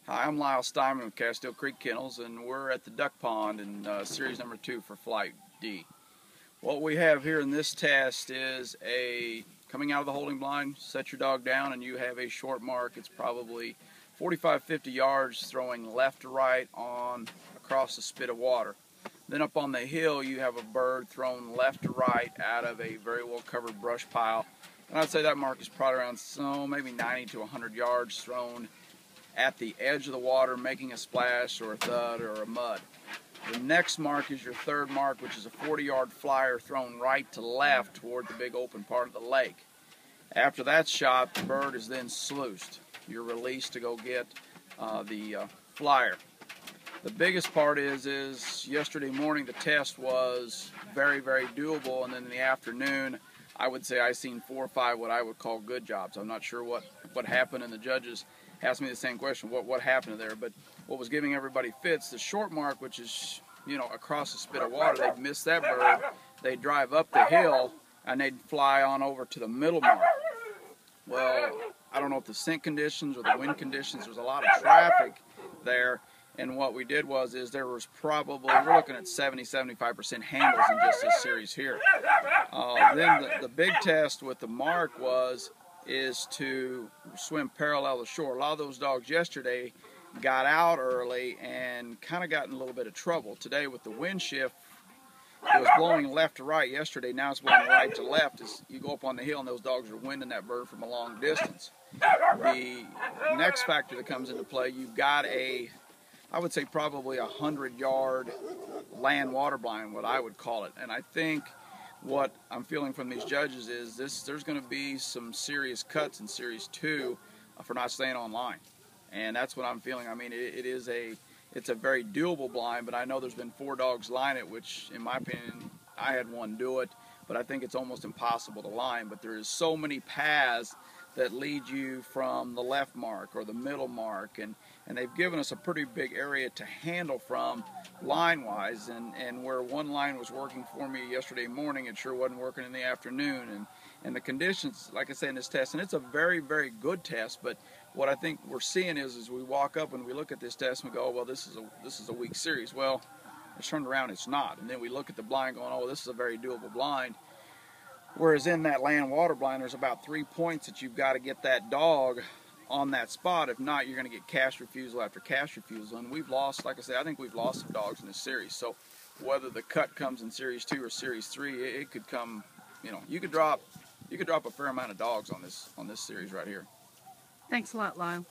Hi, I'm Lyle Steinman with Castile Creek Kennels, and we're at the duck pond in series number 2 for flight D. What we have here in this test is coming out of the holding blind, set your dog down, and you have a short mark. It's probably 45-50 yards throwing left to right across a spit of water. Then up on the hill you have a bird thrown left to right out of a very well covered brush pile. And I'd say that mark is probably around maybe 90 to 100 yards thrown at the edge of the water, making a splash or a thud or a mud. The next mark is your third mark, which is a 40-yard flyer thrown right to left toward the big open part of the lake. After that shot, the bird is then sluiced. You're released to go get the flyer. The biggest part is yesterday morning the test was very, very doable, and then in the afternoon I would say I seen 4 or 5 what I would call good jobs. I'm not sure what happened, and the judges asked me the same question, what happened there, but what was giving everybody fits, the short mark, which is, across a spit of water, they'd miss that bird, they'd drive up the hill, and they'd fly on over to the middle mark. Well, I don't know if the scent conditions or the wind conditions, there's a lot of traffic there, and what we did was there was probably, we're looking at 70-75% handles in just this series here. Then the big test with the mark is to swim parallel to shore. A lot of those dogs yesterday got out early and kind of got in a little bit of trouble. Today with the wind shift, it was blowing left to right yesterday, now it's blowing right to left as you go up on the hill and those dogs are winding that bird from a long distance. The next factor that comes into play, you've got I would say probably 100-yard land water blind, what I would call it, and I think what I'm feeling from these judges is there's going to be some serious cuts in Series 2 for not staying online. And that's what I'm feeling. I mean, it's a very doable blind, but I know there's been 4 dogs line it, which in my opinion, I had one do it, but I think it's almost impossible to line. But there is so many paths that lead you from the left mark or the middle mark, and they've given us a pretty big area to handle from line-wise, and where one line was working for me yesterday morning, it sure wasn't working in the afternoon, and the conditions, like I say, in this test, and it's a very, very good test, but what I think we're seeing is we walk up and we look at this test and we go, oh, well, this is a weak series. Well, it's turned around, it's not, and then we look at the blind going, oh, this is a very doable blind. Whereas in that land water blind, there's about 3 points that you've got to get that dog on that spot. If not, you're going to get cast refusal after cast refusal. And we've lost, like I say, I think we've lost some dogs in this series. So whether the cut comes in Series 2 or Series 3, it could come, you could drop a fair amount of dogs on this series right here. Thanks a lot, Lyle.